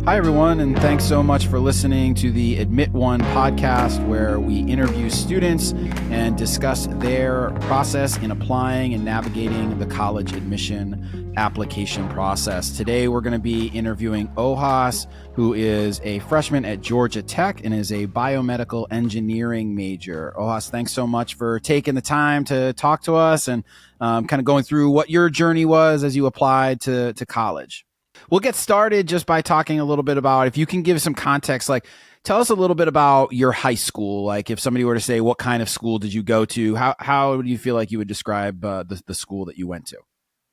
Hi, everyone, and thanks so much for listening to the Admit One podcast, where we interview students and discuss their process in applying and navigating the college admission application process. Today, we're going to be interviewing Ojas, who is a freshman at Georgia Tech and is a biomedical engineering major. Ojas, thanks so much for taking the time to talk to us and kind of going through what your journey was as you applied to college. We'll get started just by talking a little bit about, if you can give some context, like tell us a little bit about your high school. Like if somebody were to say, what kind of school did you go to? How do you feel like you would describe the school that you went to?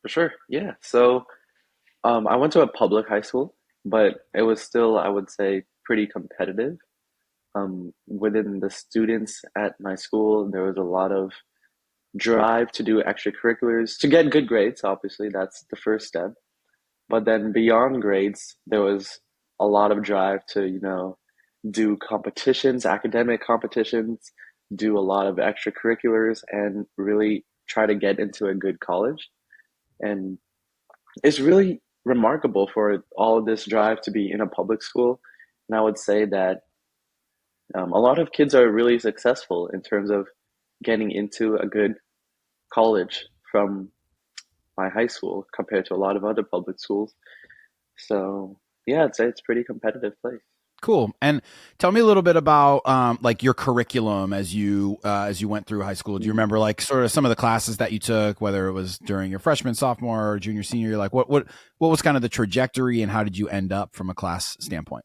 For sure. Yeah. I went to a public high school, but it was still, I would say, pretty competitive. Within the students at my school, there was a lot of drive to do extracurriculars, to get good grades. Obviously, that's the first step. But then beyond grades, there was a lot of drive to, do competitions, academic competitions, do a lot of extracurriculars, and really try to get into a good college. And it's really remarkable for all of this drive to be in a public school. And I would say that a lot of kids are really successful in terms of getting into a good college from my high school compared to a lot of other public schools. So yeah, I'd say it's a pretty competitive place. Cool. And tell me a little bit about like your curriculum as you went through high school. Do you Mhm. remember like sort of some of the classes that you took, whether it was during your freshman, sophomore, or junior, senior year? Like what was kind of the trajectory, and how did you end up from a class standpoint?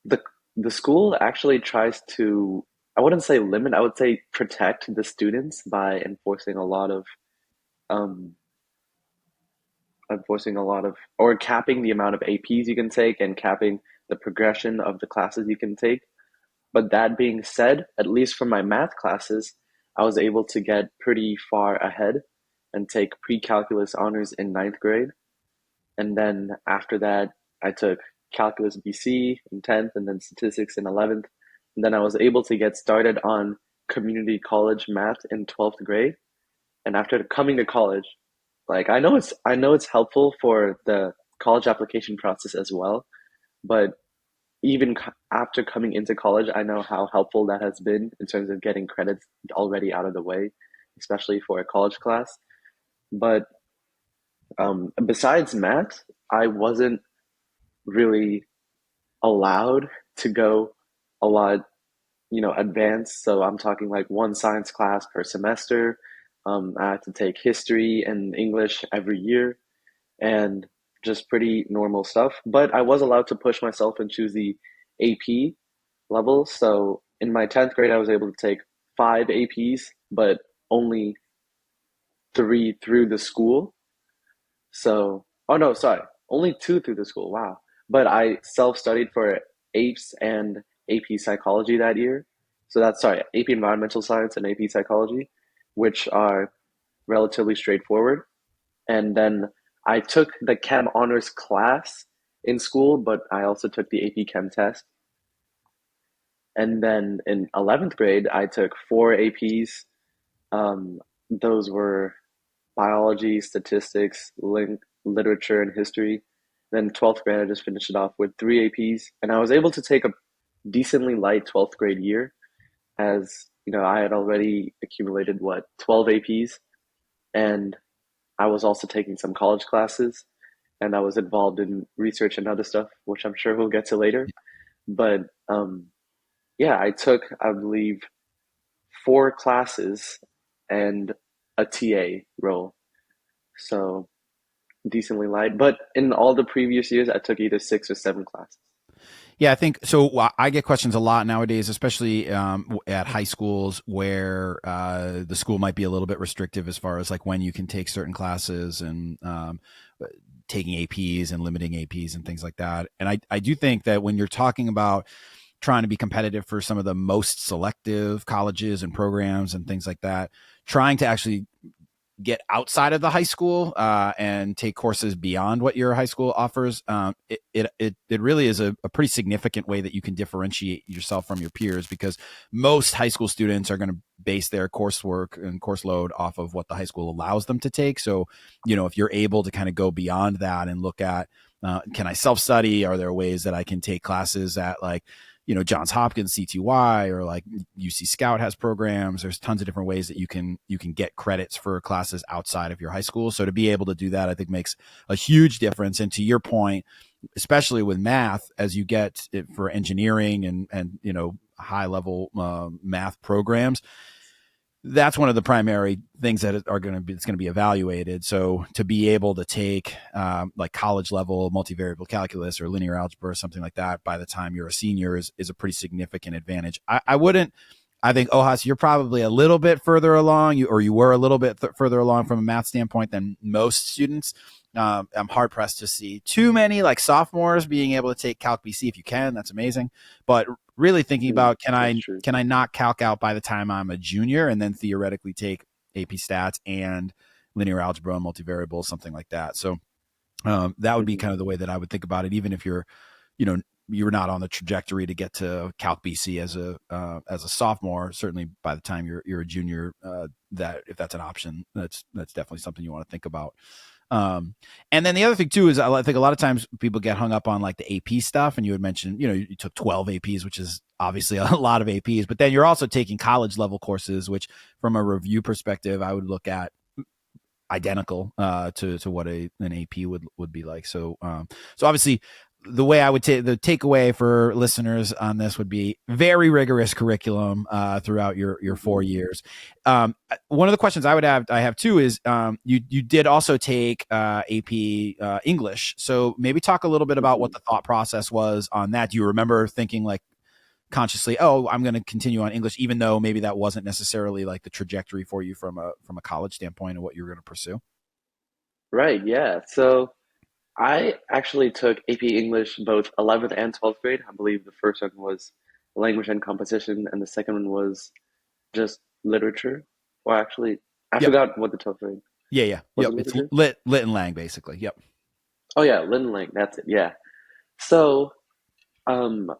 The the school actually tries to, I wouldn't say limit, I would say protect the students by um, enforcing a lot of, or capping the amount of APs you can take and capping the progression of the classes you can take. But that being said, at least for my math classes, I was able to get pretty far ahead and take pre-calculus honors in ninth grade. And then after that, I took calculus BC in 10th and then statistics in 11th. And then I was able to get started on community college math in 12th grade. And after coming to college, like I know it's helpful for the college application process as well, but even after coming into college, I know how helpful that has been in terms of getting credits already out of the way, especially for a college class. But besides math, I wasn't really allowed to go a lot, advanced. So I'm talking like one science class per semester. I had to take history and English every year, and just pretty normal stuff. But I was allowed to push myself and choose the AP level. So in my 10th grade, I was able to take five APs, but only three through the school. So, oh no, sorry, only two through the school. Wow. But I self-studied for APES and AP Psychology that year. So that's, sorry, AP Environmental Science and AP Psychology, which are relatively straightforward. And then I took the Chem Honors class in school, but I also took the AP Chem test. And then in 11th grade, I took four APs. Those were biology, statistics, literature, and history. Then 12th grade, I just finished it off with three APs. And I was able to take a decently light 12th grade year, as I had already accumulated, 12 APs. And I was also taking some college classes, and I was involved in research and other stuff, which I'm sure we'll get to later. But yeah, I took, I believe, four classes and a TA role. So decently light. But in all the previous years, I took either six or seven classes. Yeah, I think so. I get questions a lot nowadays, especially at high schools where the school might be a little bit restrictive as far as like when you can take certain classes and taking APs and limiting APs and things like that. And I do think that when you're talking about trying to be competitive for some of the most selective colleges and programs and things like that, trying to actually get outside of the high school and take courses beyond what your high school offers, it really is a pretty significant way that you can differentiate yourself from your peers, because most high school students are going to base their coursework and course load off of what the high school allows them to take. So, if you're able to kind of go beyond that and look at Can I self-study? Are there ways that I can take classes at like, Johns Hopkins CTY, or like UC Scout has programs. There's tons of different ways that you can get credits for classes outside of your high school. So to be able to do that, I think makes a huge difference. And to your point, especially with math, as you get it for engineering and high level math programs, that's one of the primary things that are going to be, it's going to be evaluated. So to be able to take like college level multivariable calculus or linear algebra or something like that by the time you're a senior is a pretty significant advantage. I think, Ojas, you're probably a little bit further along, you were a little bit further along from a math standpoint than most students. I'm hard pressed to see too many like sophomores being able to take Calc BC. If you can, that's amazing. But really thinking about, That's true. can I knock Calc out by the time I'm a junior, and then theoretically take AP Stats and linear algebra and multivariables, something like that. So that would be Hmm. kind of the way that I would think about it, even if you know, you're not on the trajectory to get to Calc BC as a sophomore. Certainly, by the time you're a junior, that if that's an option, that's definitely something you want to think about. And then the other thing too is I think a lot of times people get hung up on like the AP stuff, and you had mentioned, you took 12 APs, which is obviously a lot of APs, but then you're also taking college level courses, which from a review perspective, I would look at identical to what an AP would be like. So obviously the way I would take the takeaway for listeners on this would be very rigorous curriculum throughout your Hmm. 4 years. One of the questions I have too is you did also take AP English, so maybe talk a little bit about Hmm. what the thought process was on that. Do you remember thinking like consciously, oh, I'm going to continue on English, even though maybe that wasn't necessarily like the trajectory for you from a college standpoint and what you were going to pursue? Right, yeah. So I actually took AP English both 11th and 12th grade. I believe the first one was language and composition, and the second one was just literature. Or actually, I Yep. forgot what the 12th grade Yeah. Yeah. was. It Yep. It's literature? lit and lang basically. Yep. Oh yeah, Lynn Lang. That's it. Yeah. So Um,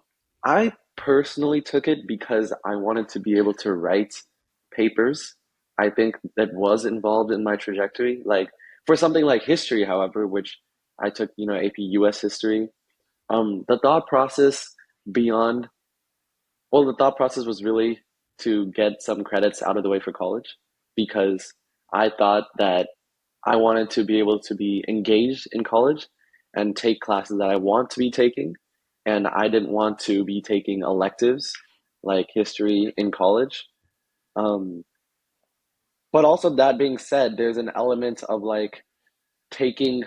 I personally took it because I wanted to be able to write papers. I think that was involved in my trajectory. Like for something like history, however, which I took, AP US history, the thought process beyond, well, the thought process was really to get some credits out of the way for college because I thought that I wanted to be able to be engaged in college and take classes that I want to be taking. And I didn't want to be taking electives like history in college. Um, but also, that being said, there's an element of like taking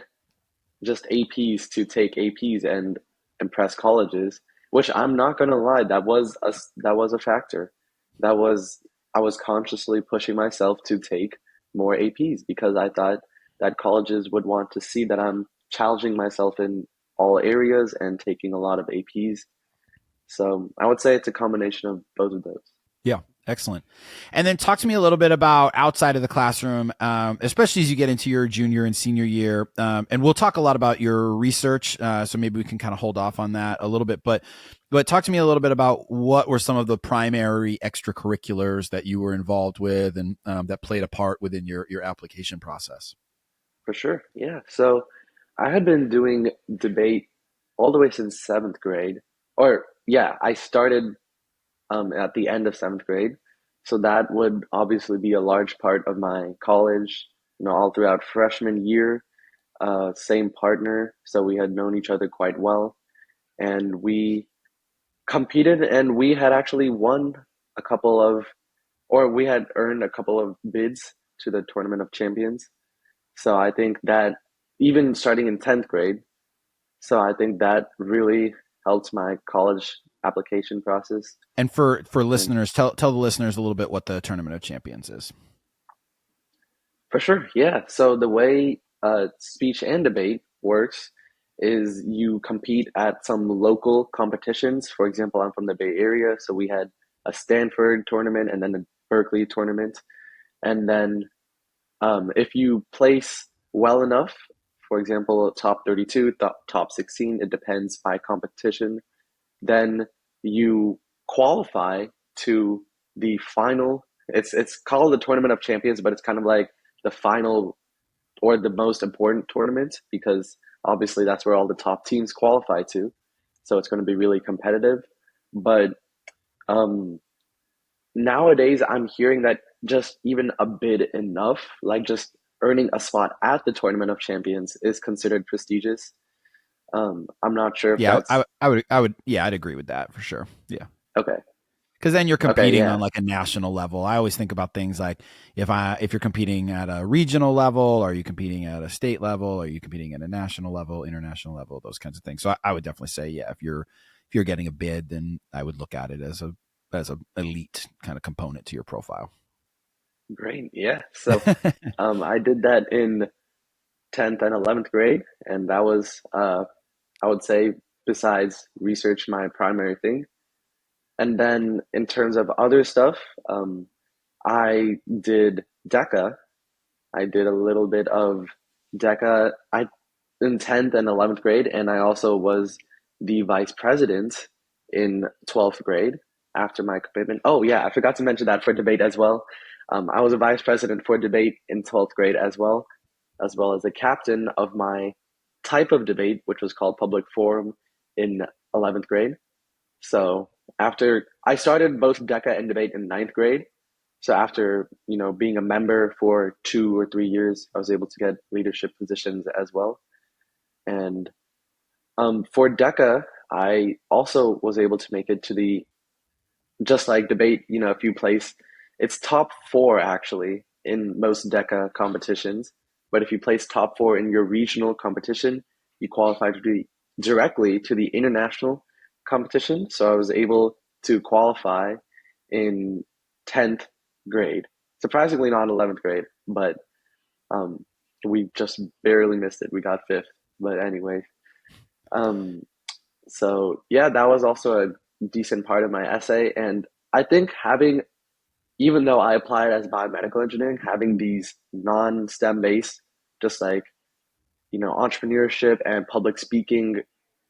just APs to take APs and impress colleges, which I'm not gonna lie, that was a factor. That was I was consciously pushing myself to take more APs because I thought that colleges would want to see that I'm challenging myself in all areas and taking a lot of APs. So I would say it's a combination of both of those. Yeah. Excellent. And then talk to me a little bit about outside of the classroom, especially as you get into your junior and senior year. And we'll talk a lot about your research, so maybe we can kind of hold off on that a little bit. But talk to me a little bit about what were some of the primary extracurriculars that you were involved with, and that played a part within your application process. For sure. Yeah. So I had been doing debate all the way since seventh grade. Or yeah, I started at the end of seventh grade. So that would obviously be a large part of my college, all throughout freshman year. Same partner, so we had known each other quite well, and we competed, and we had actually won a couple of, or we had earned a couple of bids to the Tournament of Champions. So I think that even starting in 10th grade, so I think that really helped my college application process. And for And listeners, tell the listeners a little bit what the Tournament of Champions is. for sure, yeah. So the way speech and debate works is you compete at some local competitions. For example, I'm from the Bay Area, so we had a Stanford tournament and then a Berkeley tournament. And then if you place well enough, for example, top 32, top 16, it depends by competition, then you qualify to the final. It's called the Tournament of Champions, but it's kind of like the final or the most important tournament because Obviously, that's where all the top teams qualify to. So it's going to be really competitive. But um, nowadays, I'm hearing that just even a bid enough, like just earning a spot at the Tournament of Champions, is considered prestigious. I'm not sure if Yeah, that's yeah, I'd agree with that for sure. Yeah. okay. Because then you're Okay, competing on yeah. like a national level. I always think about things like if you're competing at a regional level, are you competing at a state level, are you competing at a national level, international level, those kinds of things. So I would definitely say, yeah, if you're getting a bid, then I would look at it as a elite kind of component to your profile. Great. Yeah. So I did that in 10th and 11th grade, and that was, I would say, besides research, my primary thing. And then in terms of other stuff, I did DECA. I did a little bit of DECA in 10th and 11th grade, and I also was the vice president in 12th grade after my commitment. Oh, yeah, I forgot to mention that for debate as well. I was a vice president for debate in 12th grade as well as a captain of my type of debate, which was called public forum in 11th grade. So after I started both DECA and debate in ninth grade, so after being a member for 2 or 3 years, I was able to get leadership positions as well. And for DECA, I also was able to make it to the just like debate. If you place, it's top four actually in most DECA competitions. But if you place top four in your regional competition, you qualify to be directly to the international competition. So I was able to qualify in 10th grade. Surprisingly, not 11th grade, but um, we just barely missed it. We got fifth. But anyway, um, so yeah, that was also a decent part of my essay. And I think even though I applied as biomedical engineering, having these non-STEM based, just like, entrepreneurship and public speaking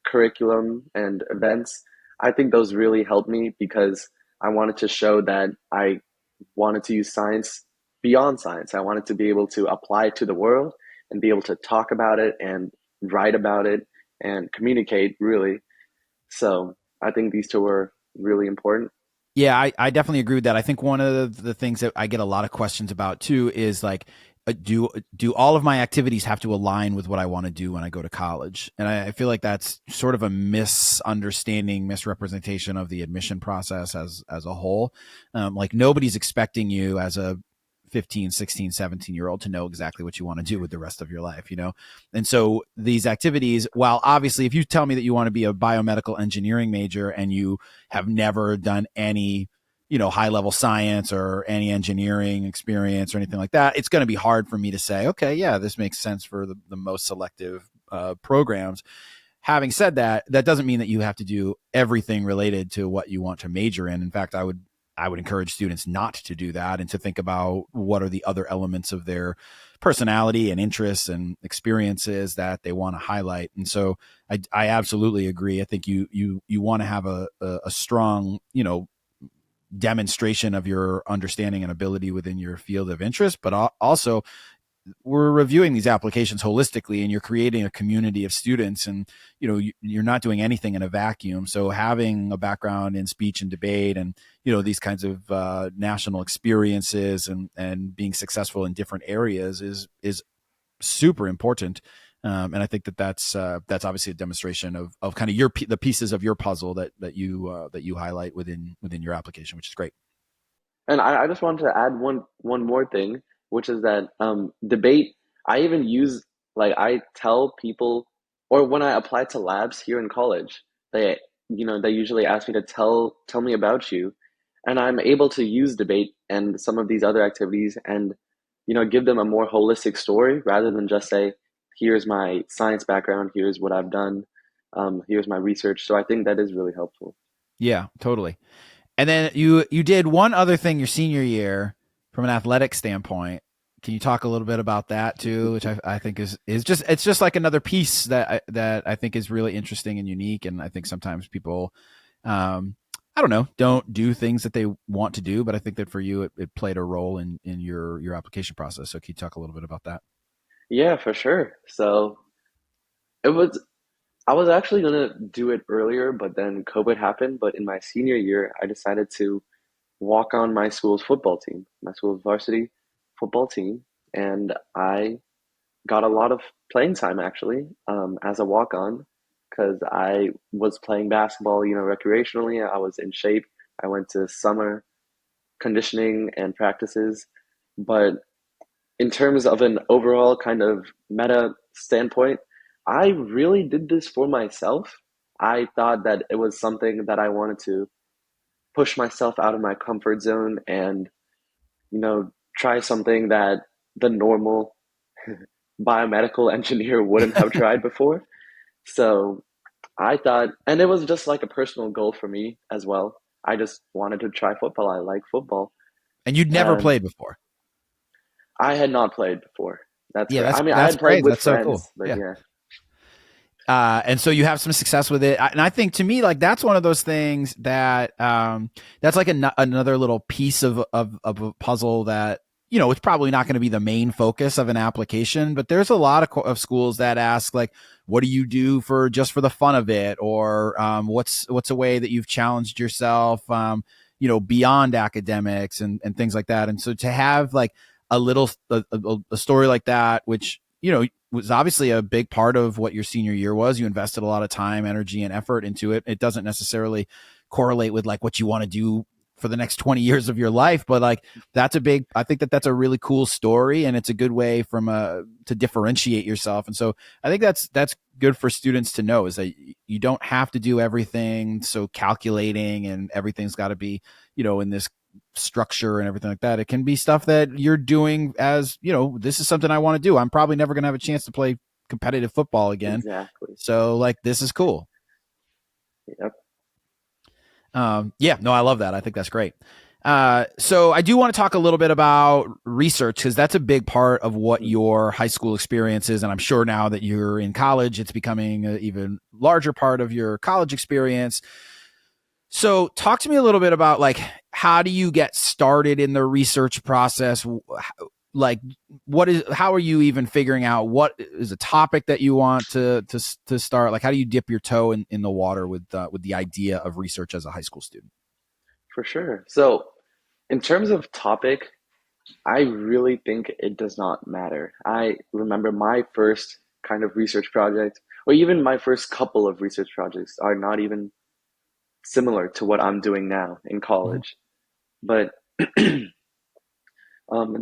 curriculum and events, I think those really helped me because I wanted to show that I wanted to use science beyond science. I wanted to be able to apply it to the world and be able to talk about it and write about it and communicate really. So I think these two were really important. Yeah, I definitely agree with that. I think one of the things that I get a lot of questions about too is like, do all of my activities have to align with what I want to do when I go to college? And I feel like that's sort of a misunderstanding, misrepresentation of the admission process as a whole. Like nobody's expecting you as a 15, 16, 17-year-old to know exactly what you want to do with the rest of your life. And so these activities, while obviously if you tell me that you want to be a biomedical engineering major and you have never done any high level science or any engineering experience or anything like that, it's going to be hard for me to say, okay, yeah, this makes sense for the most selective programs. Having said that, that doesn't mean that you have to do everything related to what you want to major in. In fact, I would encourage students not to do that and to think about what are the other elements of their personality and interests and experiences that they want to highlight. And so I absolutely agree. I think you want to have a strong, demonstration of your understanding and ability within your field of interest, but also we're reviewing these applications holistically and you're creating a community of students, and you're not doing anything in a vacuum. So having a background in speech and debate and these kinds of national experiences and being successful in different areas is super important. And I think that's obviously a demonstration of kind of the pieces of your puzzle that you highlight within your application, which is great. And I just wanted to add one more thing, which is that debate. I even use like I tell people, or when I apply to labs here in college, they usually ask me to tell me about you, and I'm able to use debate and some of these other activities and give them a more holistic story rather than just say, here's my science background, here's what I've done, here's my research. So I think that is really helpful. Yeah, totally. And then you did one other thing your senior year from an athletic standpoint. Can you talk a little bit about that too, which I think is just it's just like another piece that I think is really interesting and unique. And I think sometimes people, I don't know, don't do things that they want to do, but I think that for you it played a role in your application process. So can you talk a little bit about that? Yeah, for sure. So It was I was actually gonna do it earlier, but then COVID happened. But in my senior year, I decided to walk on my school's football team, my school's varsity football team, and I got a lot of playing time actually as a walk on because I was playing basketball, recreationally. I was in shape. I went to summer conditioning and practices, but in terms of an overall kind of meta standpoint, I really did this for myself. I thought that it was something that I wanted to push myself out of my comfort zone and, try something that the normal biomedical engineer wouldn't have tried before. So I thought, and it was just like a personal goal for me as well. I just wanted to try football. I like football. And you'd never And played before. I had not played before. That's Yeah, correct. I mean, I that's had played great. with That's so cool. friends, but Yeah. yeah, And so you have some success with it. And I think to me, like that's one of those things that that's like another little piece of a puzzle that it's probably not going to be the main focus of an application, but there's a lot of schools that ask like, what do you do for just for the fun of it, or what's a way that you've challenged yourself, beyond academics and things like that. And so to have like a little a story like that, which was obviously a big part of what your senior year was. You invested a lot of time, energy, and effort into it. It doesn't necessarily correlate with like what you want to do for the next 20 years of your life, but like I think that that's a really cool story, and it's a good way to differentiate yourself. And so I think that's good for students to know, is that you don't have to do everything so calculating and everything's got to be, in this structure and everything like that. It can be stuff that you're doing as, this is something I want to do. I'm probably never going to have a chance to play competitive football again. exactly. So like, this is cool. Yep. Yeah, no, I love that. I think that's great. So I do want to talk a little bit about research, because that's a big part of what Mm, your high school experience is. And I'm sure now that you're in college, it's becoming an even larger part of your college experience. So talk to me a little bit about like, how do you get started in the research process? Like, how are you even figuring out what is a topic that you want to start? Like, how do you dip your toe in the water with the idea of research as a high school student? for sure. So, in terms of topic, I really think it does not matter. I remember my first kind of research project, or even my first couple of research projects, are not even similar to what I'm doing now in Mm-hmm. college. But in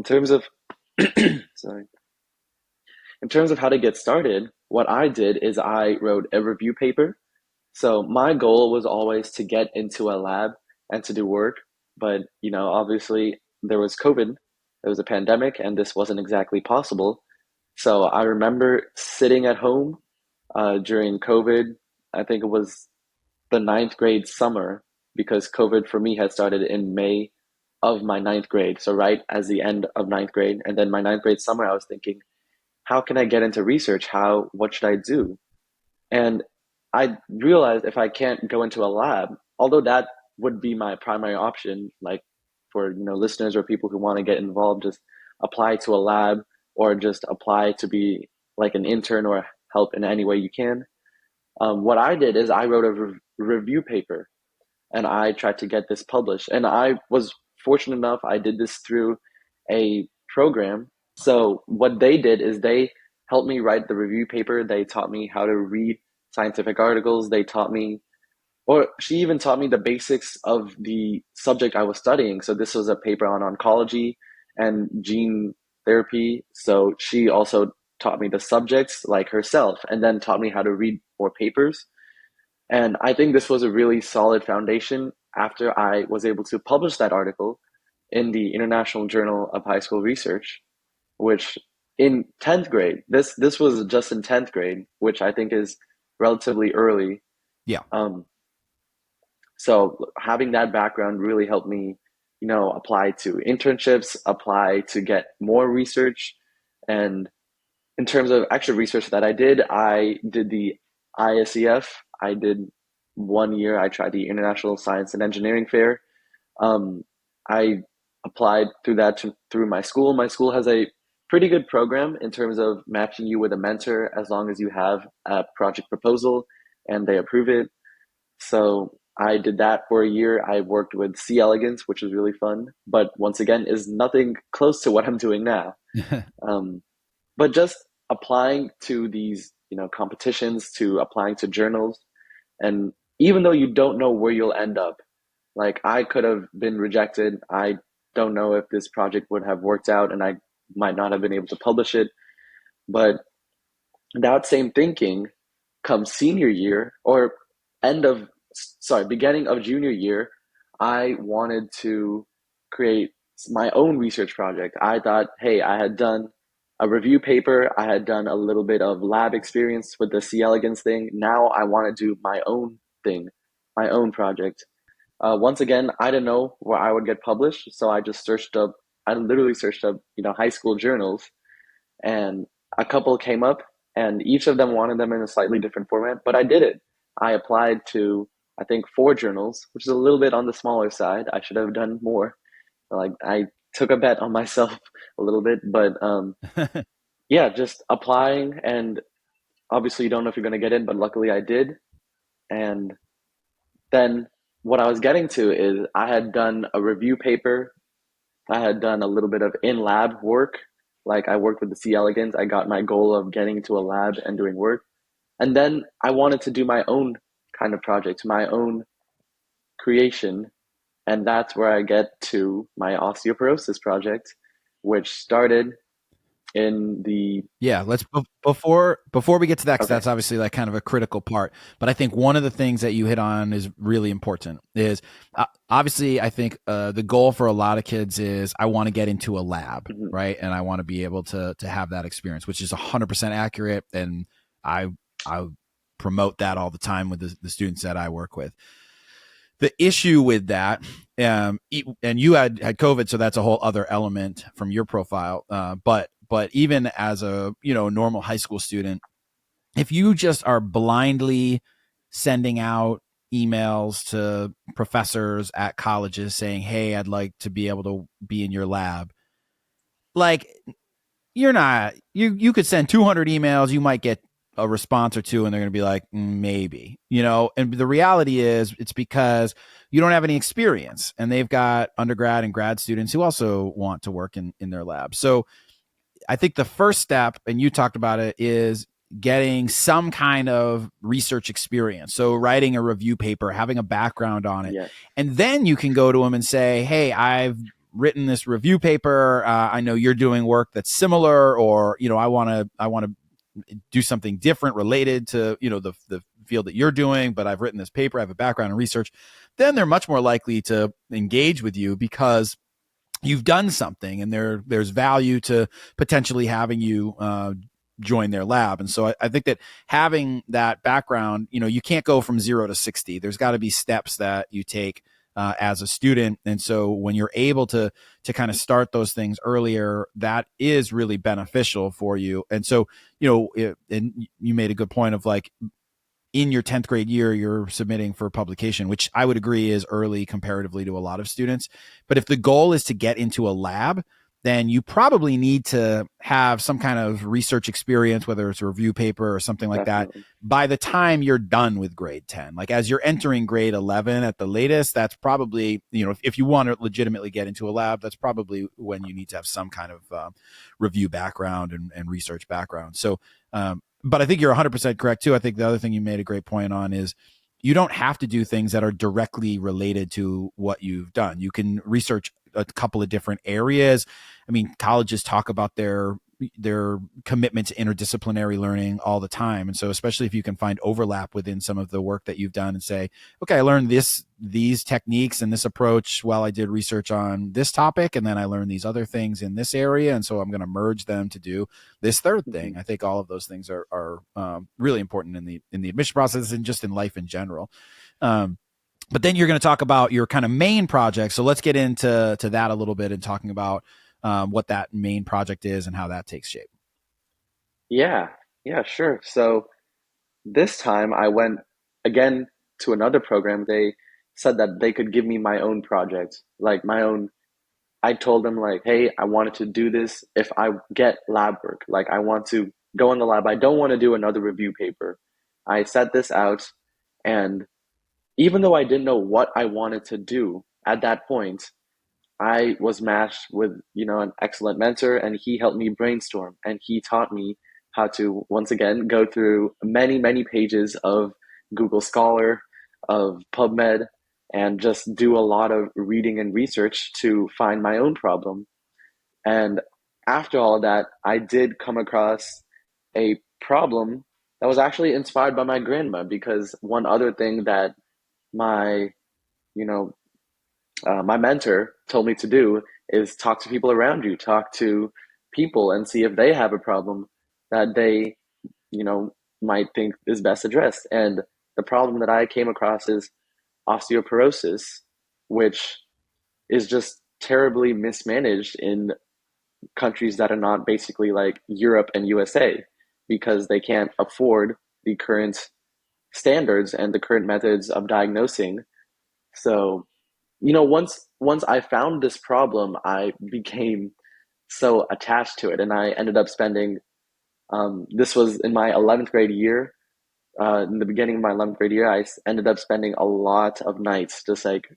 terms of, sorry, in terms of how to get started, what I did is I wrote a review paper. So my goal was always to get into a lab and to do work. But, obviously there was COVID, there was a pandemic, and this wasn't exactly possible. So I remember sitting at home during COVID. I think it was the ninth grade summer, because COVID for me had started in May of my ninth grade. So right as the end of ninth grade. And then my ninth grade summer, I was thinking, how can I get into research? What should I do? And I realized if I can't go into a lab, although that would be my primary option, like for listeners or people who want to get involved, just apply to a lab or just apply to be like an intern or help in any way you can. What I did is I wrote a review paper and I tried to get this published. And I was fortunate enough, I did this through a program. So what they did is they helped me write the review paper. They taught me how to read scientific articles. They taught me, or she even taught me the basics of the subject I was studying. So this was a paper on oncology and gene therapy. So she also taught me the subjects like herself, and then taught me how to read more papers. And I think this was a really solid foundation after I was able to publish that article in the International Journal of High School Research, which in 10th grade, this was just in 10th grade, which I think is relatively early. Yeah. Um, so having that background really helped me, apply to internships, apply to get more research. And in terms of actual research that I did the ISEF. I did 1 year. I tried the International Science and Engineering Fair. I applied through that through my school. My school has a pretty good program in terms of matching you with a mentor as long as you have a project proposal and they approve it. So I did that for a year. I worked with C Elegance, which was really fun, but once again, is nothing close to what I'm doing now. Um, but just applying to these, competitions, to applying to journals, and even though you don't know where you'll end up, like I could have been rejected. I don't know if this project would have worked out, and I might not have been able to publish it. But that same thinking comes senior year or end of, sorry, beginning of junior year, I wanted to create my own research project. I thought, hey, I had done a review paper, I had done a little bit of lab experience with the C. elegans thing. Now I want to do my own thing, my own project. Once again, I didn't know where I would get published, so I just searched up. I literally searched up, high school journals, and a couple came up, and each of them wanted them in a slightly different format. But I did it. I applied to, I think, four journals, which is a little bit on the smaller side. I should have done more. Like I took a bet on myself a little bit, but yeah, just applying, and obviously you don't know if you're going to get in, but luckily I did. And then what I was getting to is I had done a review paper. I had done a little bit of in lab work. Like I worked with the C. elegans. I got my goal of getting to a lab and doing work. And then I wanted to do my own kind of project, my own creation. And that's where I get to my osteoporosis project, which started in the, Yeah, before we get to that, because okay. that's obviously like kind of a critical part. But I think one of the things that you hit on is really important. Is obviously I think the goal for a lot of kids is I want to get into a lab, Mhm. right? And I want to be able to have that experience, which is 100% accurate. And I I promote that all the time with the students that I work with. The issue with that, and you had COVID, so that's a whole other element from your profile. But even as a normal high school student, if you just are blindly sending out emails to professors at colleges saying, "Hey, I'd like to be able to be in your lab," like you're not you could send 200 emails, you might get a response or two, and they're going to be like, maybe, and the reality is it's because you don't have any experience, and they've got undergrad and grad students who also want to work in their lab. So I think the first step, and you talked about it, is getting some kind of research experience. So writing a review paper, having a background on it. Yeah. And then you can go to them and say, hey, I've written this review paper. I know you're doing work that's similar, or, I want to do something different related to, the field that you're doing, but I've written this paper, I have a background in research. Then they're much more likely to engage with you because you've done something, and there's value to potentially having you join their lab. And so I think that having that background, you can't go from 0 to 60. There's got to be steps that you take as a student. And so when you're able to kind of start those things earlier, that is really beneficial for you. And so, and you made a good point of like, in your 10th grade year, you're submitting for publication, which I would agree is early comparatively to a lot of students. But if the goal is to get into a lab, then you probably need to have some kind of research experience, whether it's a review paper or something like that, Definitely. by the time you're done with grade 10. Like as you're entering grade 11 at the latest, that's probably, if you want to legitimately get into a lab, that's probably when you need to have some kind of review background and research background. So, but I think you're 100% correct too. I think the other thing you made a great point on is you don't have to do things that are directly related to what you've done. You can research a couple of different areas. I mean, colleges talk about their commitment to interdisciplinary learning all the time. And so especially if you can find overlap within some of the work that you've done and say, okay, I learned these techniques and this approach while I did research on this topic, and then I learned these other things in this area, and so I'm going to merge them to do this third thing. Mhm. I think all of those things are really important in the admission process and just in life in general. But then you're going to talk about your kind of main project. So let's get into that a little bit and talking about what that main project is and how that takes shape. Yeah. Yeah, sure. So this time I went again to another program. They said that they could give me my own project, like my own. I told them like, hey, I wanted to do this if I get lab work. Like I want to go in the lab. I don't want to do another review paper. I set this out, and even though I didn't know what I wanted to do at that point, I was matched with, an excellent mentor, and he helped me brainstorm, and he taught me how to once again go through many, many pages of Google Scholar, of PubMed, and just do a lot of reading and research to find my own problem. And after all of that, I did come across a problem that was actually inspired by my grandma, because one other thing that my, you know, my mentor told me to do is talk to people around you, talk to people and see if they have a problem that they, you know, might think is best addressed. And the problem that I came across is osteoporosis, which is just terribly mismanaged in countries that are not basically like Europe and USA, because they can't afford the current standards and the current methods of diagnosing. So, once I found this problem, I became so attached to it, and I ended up spending. This was in my 11th grade year. In the beginning of my 11th grade year, ended up spending a lot of nights just like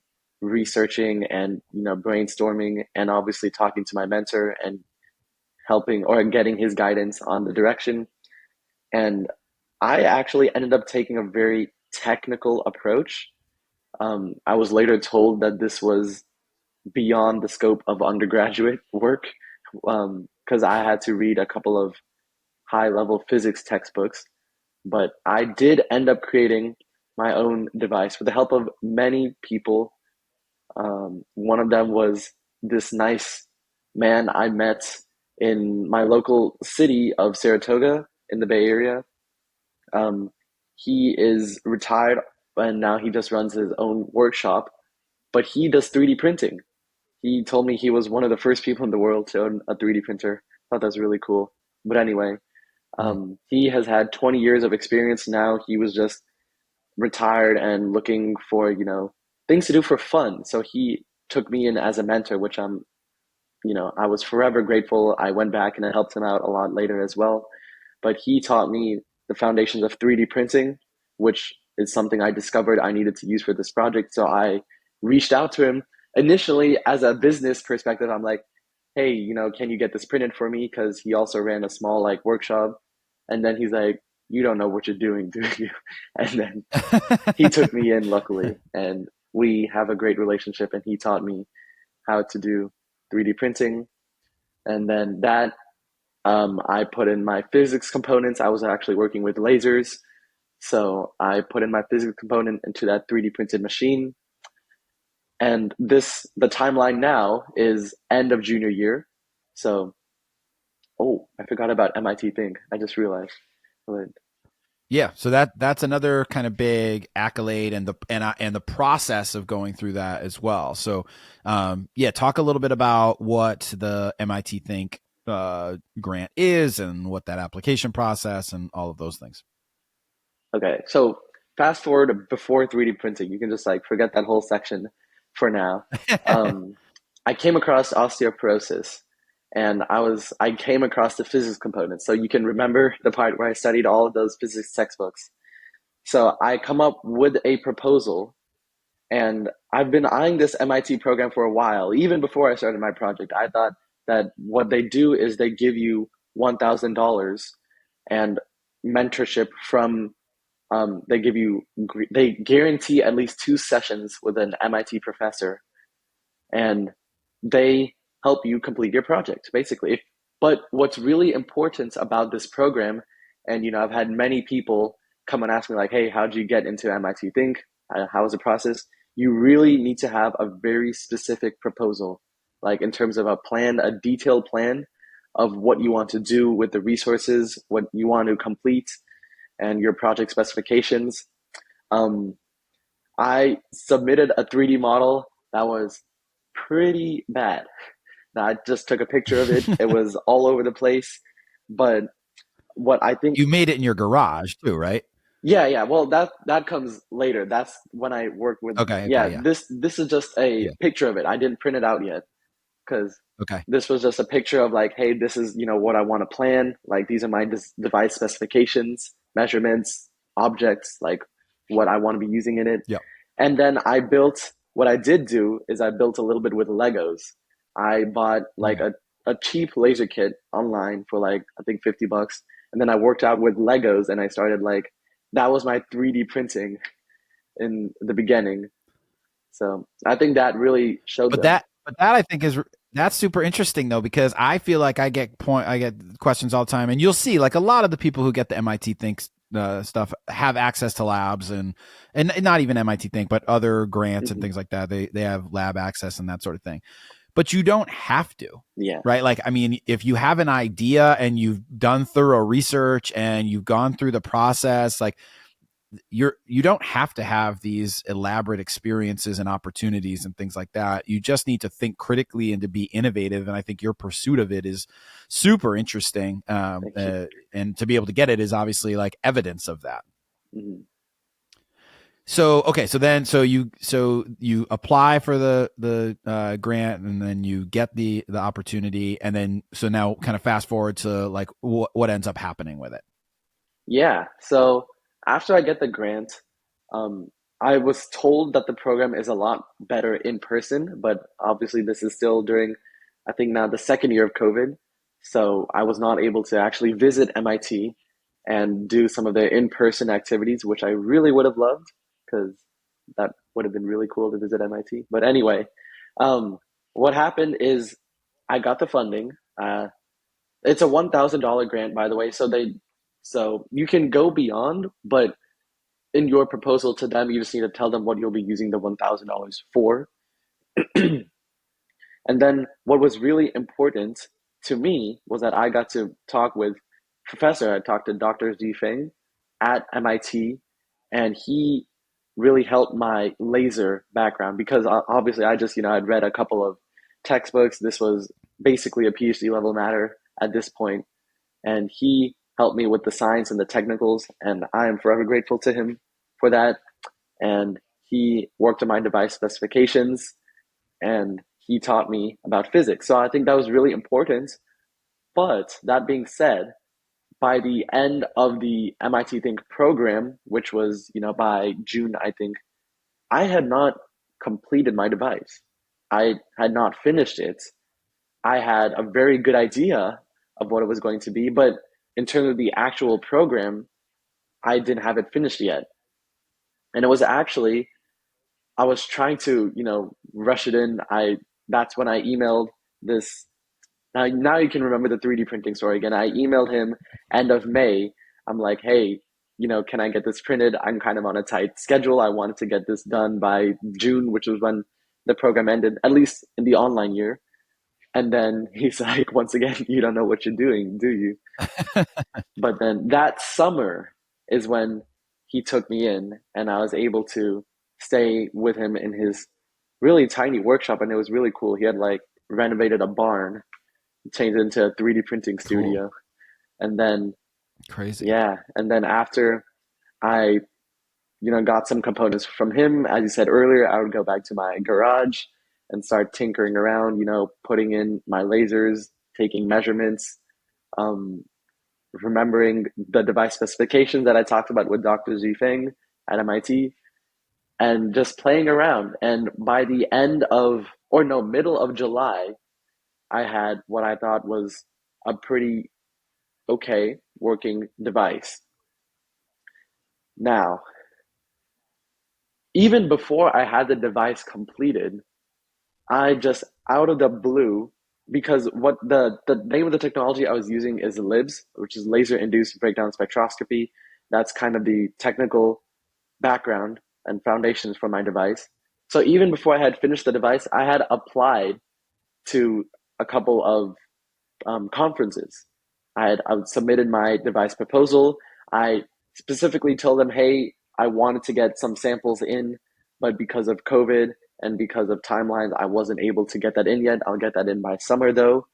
researching and brainstorming, and obviously talking to my mentor and helping or getting his guidance on the direction. And I actually ended up taking a very technical approach. I was later told that this was beyond the scope of undergraduate work, because I had to read a couple of high level physics textbooks. But I did end up creating my own device with the help of many people. One of them was this nice man I met in my local city of Saratoga in the Bay Area. Um, he is retired, and now he just runs his own workshop, but he does 3D printing. He told me he was one of the first people in the world to own a 3D printer. I thought that was really cool. But anyway, Mm. he has had 20 years of experience now. He was just retired and looking for, things to do for fun. So he took me in as a mentor, which I was forever grateful. I went back and I helped him out a lot later as well. But he taught me the foundations of 3D printing, which is something I discovered I needed to use for this project. So I reached out to him initially as a business perspective. I'm like, hey, can you get this printed for me? Because he also ran a small like workshop. And then he's like, you don't know what you're doing, do you? And then he took me in, luckily, and we have a great relationship. And he taught me how to do 3D printing. And then I put in my physics components. I was actually working with lasers. So I put in my physics component into that 3D printed machine. And the timeline now is end of junior year. So, oh, I forgot about MIT thing. I just realized. But Yeah, so that's another kind of big accolade, and the process of going through that as well. So, yeah, talk a little bit about what the MIT Think grant is, and what that application process and all of those things. okay, so fast forward before 3D printing, you can just like forget that whole section for now. Um, I came across osteoporosis, and I came across the physics component. So you can remember the part where I studied all of those physics textbooks. So I come up with a proposal, and I've been eyeing this MIT program for a while. Even before I started my project, I thought that what they do is they give you $1,000 and mentorship from they guarantee at least 2 sessions with an MIT professor, and they help you complete your project basically. But what's really important about this program, and I've had many people come and ask me like, hey, how did you get into MIT Think? How was the process? You really need to have a very specific proposal, like in terms of a detailed plan of what you want to do with the resources, what you want to complete, and your project specifications. Um, I submitted a 3D model that was pretty bad. I just took a picture of it. It was all over the place. But what I think, You made it in your garage too, right? yeah, yeah. Well, that comes later. That's when I work with. Okay, okay, Yeah, yeah, this is just a yeah. picture of it. I didn't print it out yet. because Okay. this was just a picture of like, hey, this is, what I want to plan. Like, these are my device specifications, measurements, objects, like what I want to be using in it. Yep. And then what I did do is I built a little bit with Legos. I bought like Mm. a cheap laser kit online for like, I think $50. And then I worked out with Legos and I started like, that was my 3D printing in the beginning. So I think that really showed them. But that I think that's super interesting though, because I feel like I get questions all the time, and you'll see like a lot of the people who get the MIT Think stuff have access to labs, and not even MIT Think, but other grants and Hmm. things like that. They have lab access and that sort of thing. But you don't have to, Yeah. right? Like, I mean, if you have an idea and you've done thorough research and you've gone through the process, like you don't have to have these elaborate experiences and opportunities and things like that. You just need to think critically and to be innovative. And I think your pursuit of it is super interesting. Thank you. And to be able to get it is obviously like evidence of that. Hmm. So okay, so you apply for the grant, and then you get the opportunity, and then so now kind of fast forward to like what ends up happening with it. Yeah. So after I get the grant, um, I was told that the program is a lot better in person, but obviously this is still during, I think now the second year of COVID. So I was not able to actually visit MIT and do some of their in-person activities, which I really would have loved because that would have been really cool to visit MIT. But anyway, um, what happened is I got the funding. It's a $1,000 grant, by the way. So you can go beyond, but in your proposal to them, you just need to tell them what you'll be using the $1,000 for. And then what was really important to me was that I got to talk with professor. I talked to Dr. Zhi Feng at MIT, and he really helped my laser background because obviously I just, I'd read a couple of textbooks. This was basically a PhD level matter at this point, and he helped me with the science and the technicals, and I am forever grateful to him for that. And he worked on my device specifications, and he taught me about physics. So I think that was really important. But that being said, by the end of the MIT Think program, which was, by June, I think, I had not completed my device. I had not finished it. I had a very good idea of what it was going to be, but in terms of the actual program, I didn't have it finished yet. And it was actually, I was trying to, rush it in. That's when I emailed this. Now you can remember the 3D printing story again. I emailed him end of May. I'm like, hey, can I get this printed? I'm kind of on a tight schedule. I wanted to get this done by June, which was when the program ended, at least in the online year. And then he's like, once again, you don't know what you're doing, do you? But then that summer is when he took me in, and I was able to stay with him in his really tiny workshop. And it was really cool. He had like renovated a barn, changed it into a 3D printing Cool. studio. And then, Crazy. yeah. And then after I, got some components from him, as you said earlier, I would go back to my garage and start tinkering around, putting in my lasers, taking measurements, um, remembering the device specifications that I talked about with Dr. Zhifeng at MIT, and just playing around. And by the middle of July, I had what I thought was a pretty okay working device. Now, even before I had the device completed, I just out of the blue, because what the name of the technology I was using is LIBS, which is laser induced breakdown spectroscopy. That's kind of the technical background and foundations for my device. So even before I had finished the device, I had applied to a couple of conferences. I submitted my device proposal. I specifically told them, hey, I wanted to get some samples in, but because of COVID and because of timelines, I wasn't able to get that in yet. I'll get that in by summer though.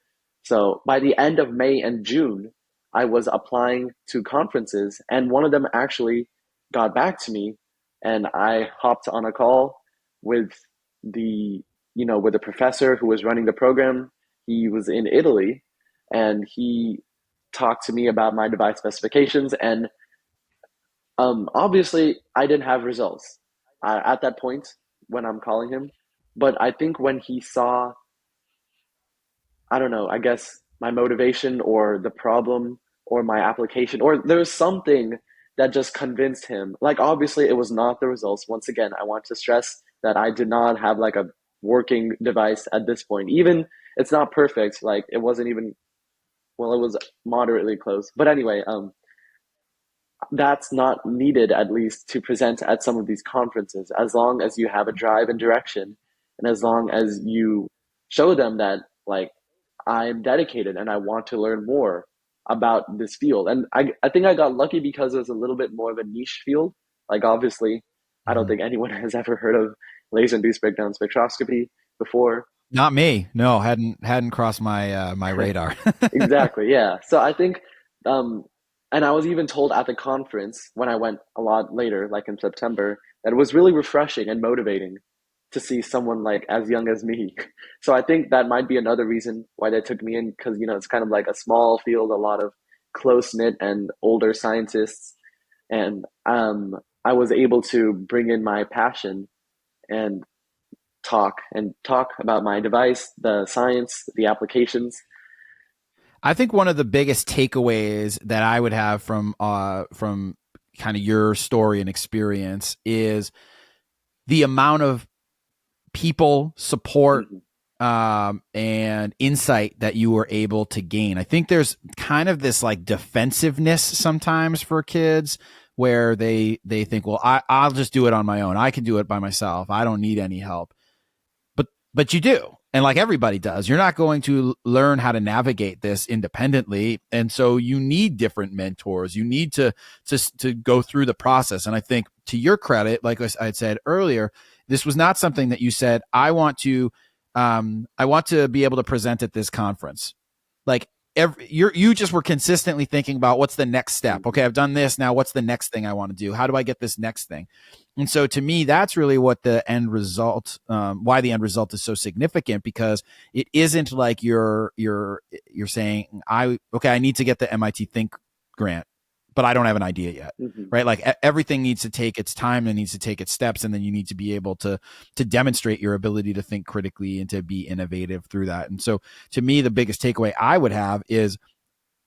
So by the end of May and June, I was applying to conferences, and one of them actually got back to me, and I hopped on a call with the with a professor who was running the program. He was in Italy, and he talked to me about my device specifications. And obviously, I didn't have results at that point when I'm calling him. But I think when he saw, I don't know, I guess my motivation or the problem or my application, or there was something that just convinced him. Like, obviously, it was not the results. Once again, I want to stress that I did not have like a working device at this point. Even it's not perfect. Like, it wasn't even, well, it was moderately close. But anyway, that's not needed at least to present at some of these conferences, as long as you have a drive and direction, and as long as you show them that, like, I'm dedicated and I want to learn more about this field. And I think I got lucky because it was a little bit more of a niche field. Like, obviously, I don't Mhm. think anyone has ever heard of laser induced breakdown spectroscopy before. Not me. No, hadn't crossed my radar. Exactly, yeah. So I think, um, and I was even told at the conference when I went a lot later, like in September, that it was really refreshing and motivating to see someone like as young as me. So I think that might be another reason why they took me in, because it's kind of like a small field, a lot of close knit and older scientists, and I was able to bring in my passion and talk about my device, the science, the applications. I think one of the biggest takeaways that I would have from kind of your story and experience is the amount of people support Mhm, and insight that you were able to gain. I think there's kind of this like defensiveness sometimes for kids where they think, well, I'll just do it on my own. I can do it by myself. I don't need any help. But you do. And like everybody does, you're not going to learn how to navigate this independently. And so you need different mentors. You need to go through the process. And I think to your credit, like I had said earlier, this was not something that you said, I want to be able to present at this conference. Like you just were consistently thinking about what's the next step. mhm, Okay, I've done this. Now what's the next thing I want to do? How do I get this next thing? And so to me, that's really what the end result, why the end result is so significant, because it isn't like you're saying, I need to get the MIT Think grant, but I don't have an idea yet. mhm. Right. Like everything needs to take its time and needs to take its steps. And then you need to be able to demonstrate your ability to think critically and to be innovative through that. And so to me, the biggest takeaway I would have is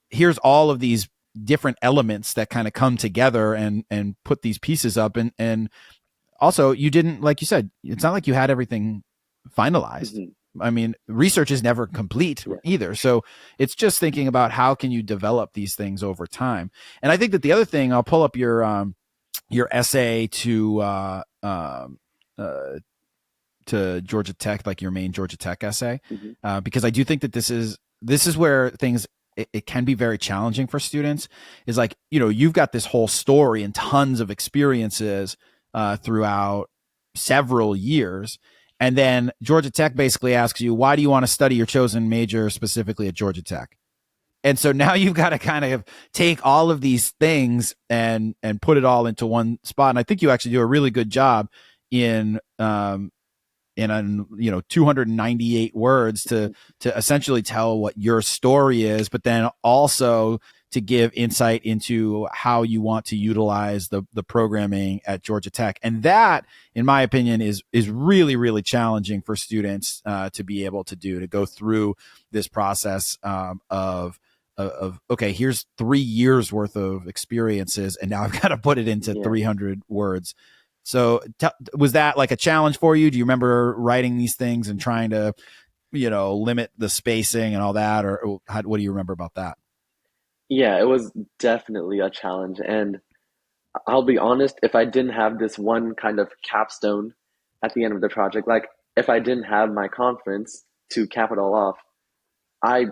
here's all of these different elements that kind of come together and put these pieces up, and also you didn't, like you said, it's not like you had everything finalized. Mhm. I mean, research is never complete Yeah. either. So it's just thinking about how can you develop these things over time. And I think that the other thing, I'll pull up your essay uh, to Georgia Tech, like your main Georgia Tech essay, Mhm. because I do think that this is where things it can be very challenging for students. Is like, you've got this whole story and tons of experiences throughout several years, and then Georgia Tech basically asks you, why do you want to study your chosen major specifically at Georgia Tech? And so now you've got to kind of take all of these things and put it all into one spot. And I think you actually do a really good job in in 298 words to essentially tell what your story is, but then also to give insight into how you want to utilize the programming at Georgia Tech. And that, in my opinion, is really, really challenging for students to be able to do, to go through this process of okay, here's 3 years worth of experiences, and now I've got to put it into Yeah. 300 words. So was that like a challenge for you? Do you remember writing these things and trying to, limit the spacing and all that, or what do you remember about that? Yeah, it was definitely a challenge. And I'll be honest, if I didn't have this one kind of capstone at the end of the project, like if I didn't have my conference to cap it all off, I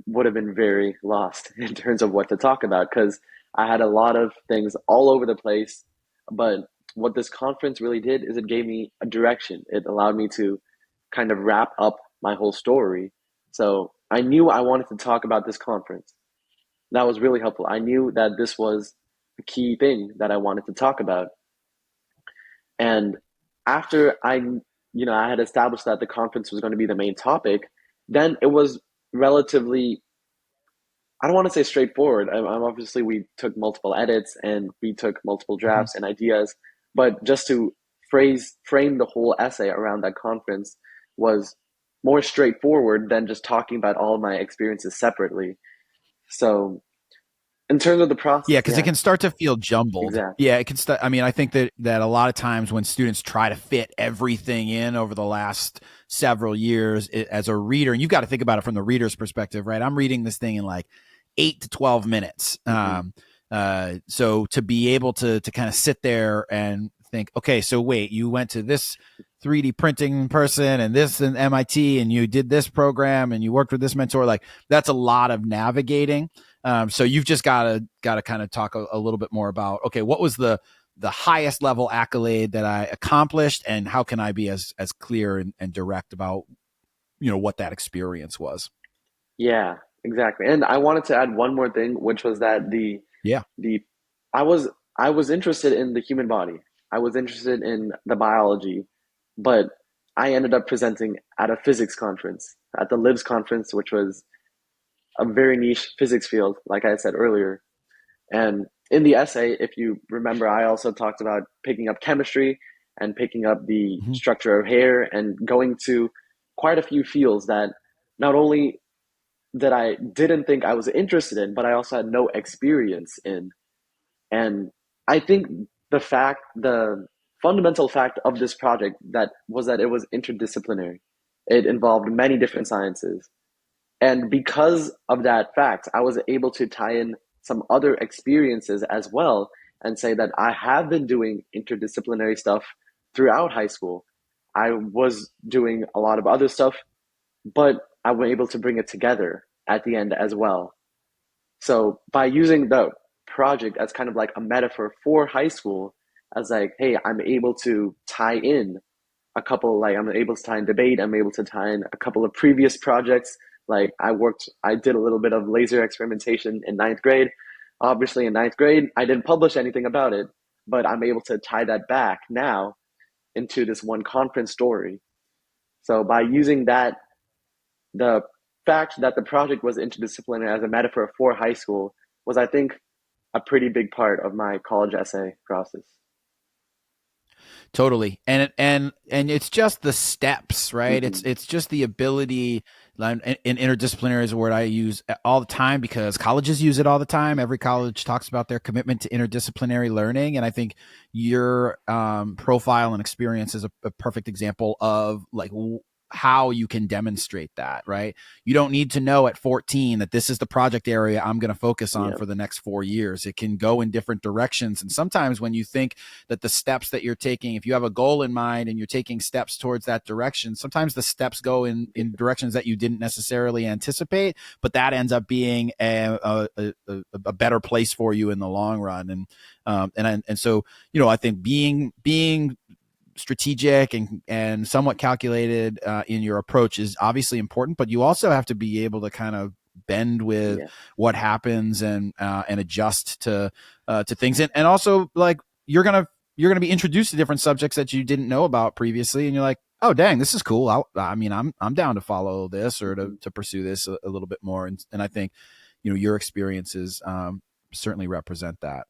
would have been very lost in terms of what to talk about, because I had a lot of things all over the place. But what this conference really did is it gave me a direction. It allowed me to kind of wrap up my whole story. So I knew I wanted to talk about this conference. That was really helpful. I knew that this was the key thing that I wanted to talk about. And after I I had established that the conference was going to be the main topic, then it was relatively, I don't want to say straightforward. Obviously, we took multiple edits and we took multiple Mhm. drafts and ideas, but just to frame the whole essay around that conference was more straightforward than just talking about all of my experiences separately. So, in terms of the Yeah, process, because it yeah, can start to feel jumbled. exactly. Yeah, it can start. I mean, I think that a lot of times when students try to fit everything in over the last several years as a reader, and you've got to think about it from the reader's perspective, right? I'm reading this thing in like 8 to 12 minutes. Hmm. So to be able to kind of sit there and think, okay, so wait, you went to this 3D printing person and this and MIT and you did this program and you worked with this mentor, like that's a lot of navigating. So you've just got to kind of talk a little bit more about, okay, what was the highest level accolade that I accomplished, and how can I be as clear and direct about what that experience was. Yeah, exactly. And I wanted to add one more thing, which was that Yeah. the I was interested in the human body. I was interested in the biology, but I ended up presenting at a physics conference, at the LIBS conference, which was a very niche physics field, like I said earlier. And in the essay, if you remember, I also talked about picking up chemistry and picking up the Mm-hmm. structure of hair and going to quite a few fields that not only that I didn't think I was interested in, but I also had no experience in. And I think the fundamental fact of this project that it was interdisciplinary. It involved many different sciences. And because of that fact, I was able to tie in some other experiences as well and say that I have been doing interdisciplinary stuff throughout high school. I was doing a lot of other stuff, but I was able to bring it together at the end as well. So by using the project as kind of like a metaphor for high school, as like, hey, I'm able to tie in I'm able to tie in debate, I'm able to tie in a couple of previous projects. Like I did a little bit of laser experimentation in ninth grade. Obviously, in ninth grade, I didn't publish anything about it, but I'm able to tie that back now into this one conference story. So by using that, the fact that the project was interdisciplinary as a metaphor for high school was, I think, a pretty big part of my college essay process. Totally. And it's just the steps, right? It's Hmm. it's just the ability. In interdisciplinary is a word I use all the time because colleges use it all the time. Every college talks about their commitment to interdisciplinary learning, and I think your profile and experience is a perfect example of like how you can demonstrate that, right? You don't need to know at 14 that this is the project area I'm going to focus on Yeah, for the next 4 years. It can go in different directions. And sometimes when you think that the steps that you're taking, if you have a goal in mind and you're taking steps towards that direction, sometimes the steps go in directions that you didn't necessarily anticipate, but that ends up being a better place for you in the long run. And so, I think being strategic and somewhat calculated in your approach is obviously important, but you also have to be able to kind of bend with yeah, what happens and adjust to things. And also, like, you're gonna be introduced to different subjects that you didn't know about previously, and you're like, oh dang, this is cool. I mean, I'm down to follow this or hmm, to pursue this a little bit more. And I think your experiences certainly represent that.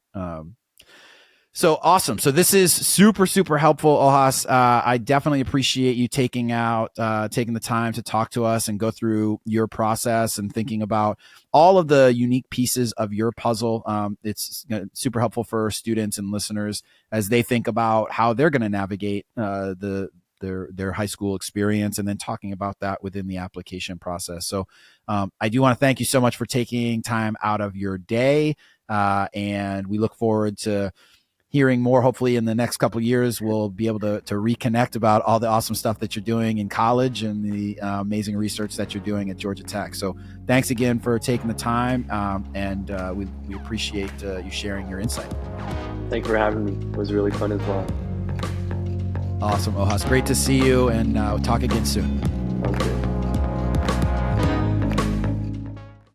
So awesome. So this is super, super helpful, Ojas. I definitely appreciate you taking the time to talk to us and go through your process and thinking about all of the unique pieces of your puzzle. It's super helpful for students and listeners as they think about how they're going to navigate their high school experience, and then talking about that within the application process. So I do want to thank you so much for taking time out of your day, and we look forward to hearing more. Hopefully in the next couple of years we'll be able to reconnect about all the awesome stuff that you're doing in college and the amazing research that you're doing at Georgia Tech. So thanks again for taking the time, and we appreciate you sharing your insight. thank you for having me. It was really fun as well. Awesome, Ojas. Great to see you, and we'll talk again soon.